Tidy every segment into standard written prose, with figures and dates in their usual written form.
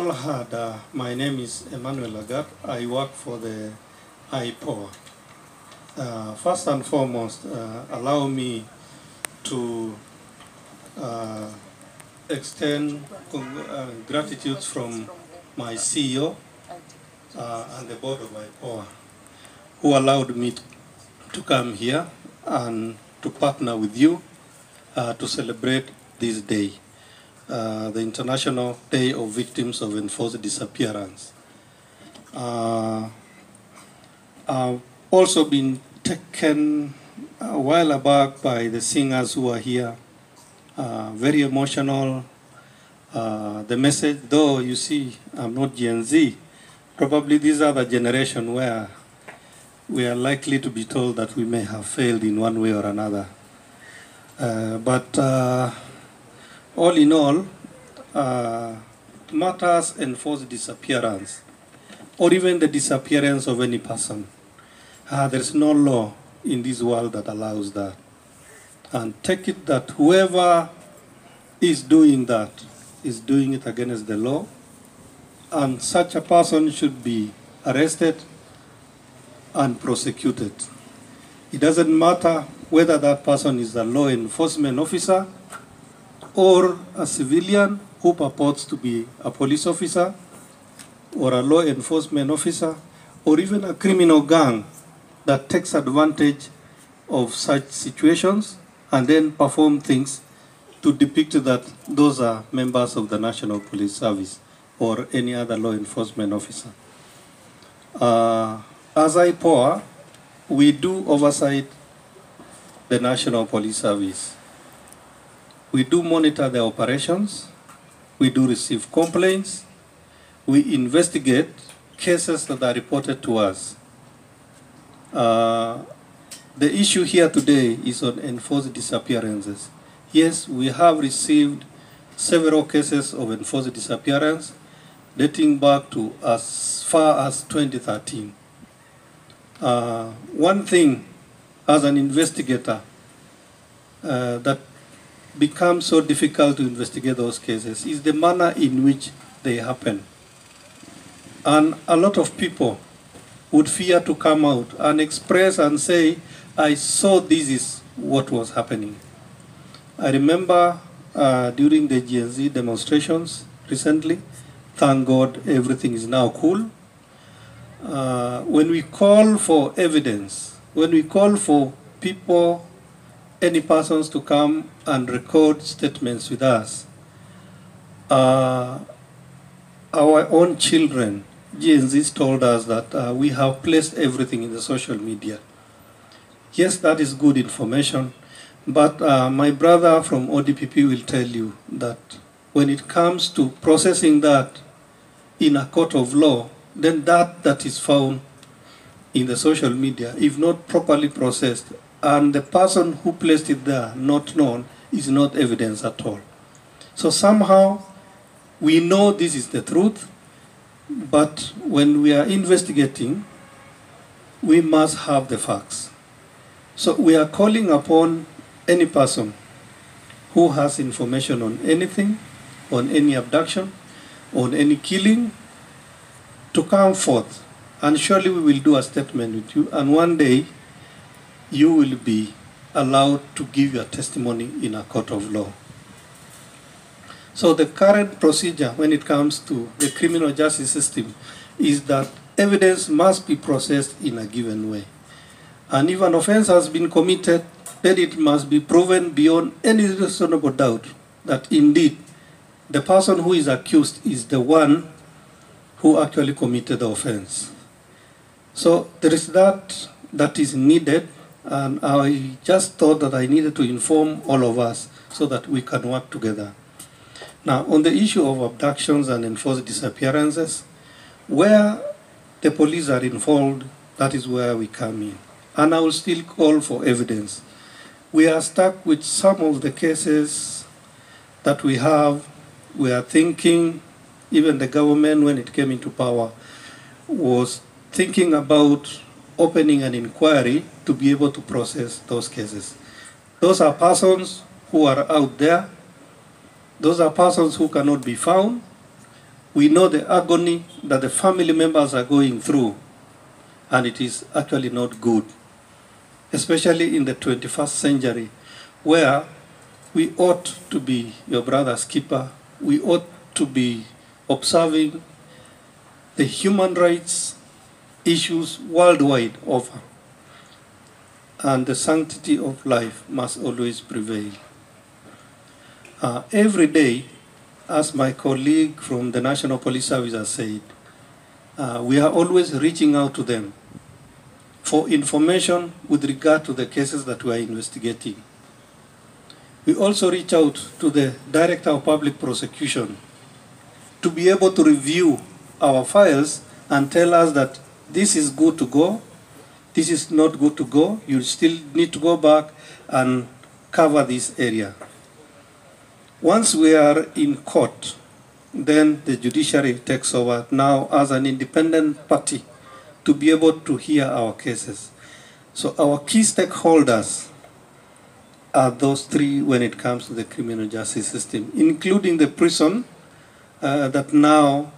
My name is Emmanuel Agat. I work for the Ipoa. First and foremost, allow me to extend gratitude from my CEO and the board of Ipoa, who allowed me to come here and to partner with you to celebrate this day. The International Day of Victims of Enforced Disappearance. I've also been taken a while back by the singers who are here. Very emotional. The message, though you see I'm not Gen Z, probably these are the generation where we are likely to be told that we may have failed in one way or another. All in all, matters enforced disappearance, or even the disappearance of any person. There's no law in this world that allows that. And take it that whoever is doing that is doing it against the law, and such a person should be arrested and prosecuted. It doesn't matter whether that person is a law enforcement officer or a civilian who purports to be a police officer or a law enforcement officer, or even a criminal gang that takes advantage of such situations and then perform things to depict that those are members of the National Police Service or any other law enforcement officer. As Ipoa, we do oversight the National Police Service. We do monitor the operations, we do receive complaints, we investigate cases that are reported to us. The issue here today is on enforced disappearances. Yes, we have received several cases of enforced disappearance dating back to as far as 2013. One thing as an investigator that becomes so difficult to investigate those cases is the manner in which they happen. And a lot of people would fear to come out and express and say, I saw this is what was happening. I remember during the Gen Z demonstrations recently, thank God everything is now cool. When we call for evidence, when we call for people, any persons to come and record statements with us, our own children, Gen Zs, told us that we have placed everything in the social media. Yes, that is good information, but my brother from ODPP will tell you that when it comes to processing that in a court of law, then that is found in the social media, if not properly processed, and the person who placed it there, not known, is not evidence at all. So somehow, we know this is the truth, but when we are investigating, we must have the facts. So we are calling upon any person who has information on anything, on any abduction, on any killing, to come forth. And surely we will do a statement with you, and one day, you will be allowed to give your testimony in a court of law. So the current procedure when it comes to the criminal justice system is that evidence must be processed in a given way. And if an offense has been committed, then it must be proven beyond any reasonable doubt that indeed the person who is accused is the one who actually committed the offense. So there is that is needed. And I just thought that I needed to inform all of us so that we can work together. Now, on the issue of abductions and enforced disappearances, where the police are involved, that is where we come in. And I will still call for evidence. We are stuck with some of the cases that we have. We are thinking, even the government, when it came into power, was thinking about opening an inquiry to be able to process those cases. Those are persons who are out there. Those are persons who cannot be found. We know the agony that the family members are going through, and it is actually not good, especially in the 21st century, where we ought to be your brother's keeper. We ought to be observing the human rights issues worldwide over, and the sanctity of life must always prevail. Every day, as my colleague from the National Police Service has said, we are always reaching out to them for information with regard to the cases that we are investigating. We also reach out to the Director of Public Prosecution to be able to review our files and tell us that this is good to go, this is not good to go, you still need to go back and cover this area. Once we are in court, then the judiciary takes over now as an independent party to be able to hear our cases. So our key stakeholders are those three when it comes to the criminal justice system, including the prison that now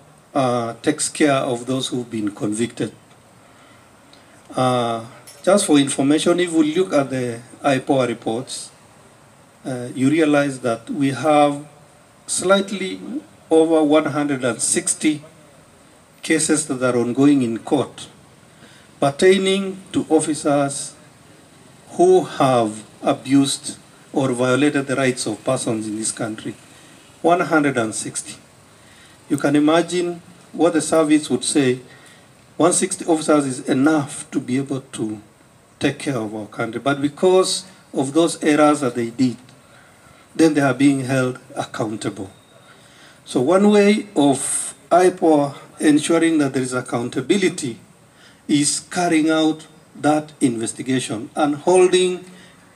takes care of those who've been convicted. Just for information, if we look at the Ipoa reports, you realize that we have slightly over 160 cases that are ongoing in court pertaining to officers who have abused or violated the rights of persons in this country. 160. You can imagine what the service would say. 160 officers is enough to be able to take care of our country. But because of those errors that they did, then they are being held accountable. So one way of Ipoa ensuring that there is accountability is carrying out that investigation and holding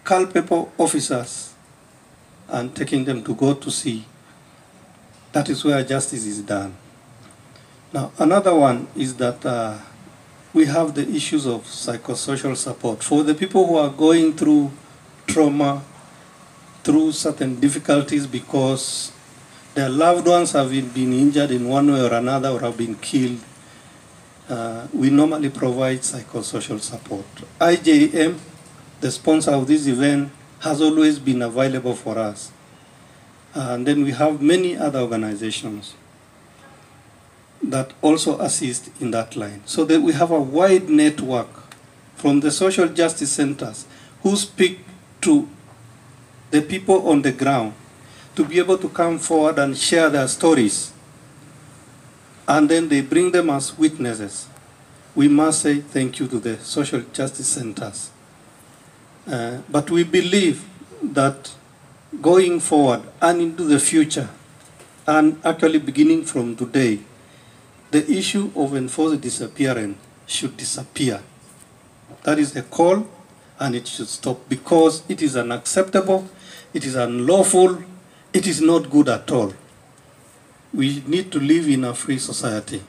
culpable officers and taking them to go to sea. That is where justice is done. Now, another one is that we have the issues of psychosocial support for the people who are going through trauma, through certain difficulties because their loved ones have been injured in one way or another or have been killed. We normally provide psychosocial support. IJM, the sponsor of this event, has always been available for us. And then we have many other organizations that also assist in that line. So that we have a wide network from the social justice centers who speak to the people on the ground to be able to come forward and share their stories. And then they bring them as witnesses. We must say thank you to the social justice centers. But we believe that going forward and into the future, and actually beginning from today, the issue of enforced disappearance should disappear. That is the call, and it should stop because it is unacceptable, it is unlawful, it is not good at all. We need to live in a free society.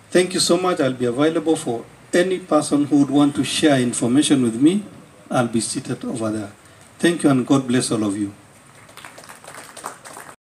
Thank you so much. I'll be available for any person who would want to share information with me. I'll be seated over there. Thank you and God bless all of you.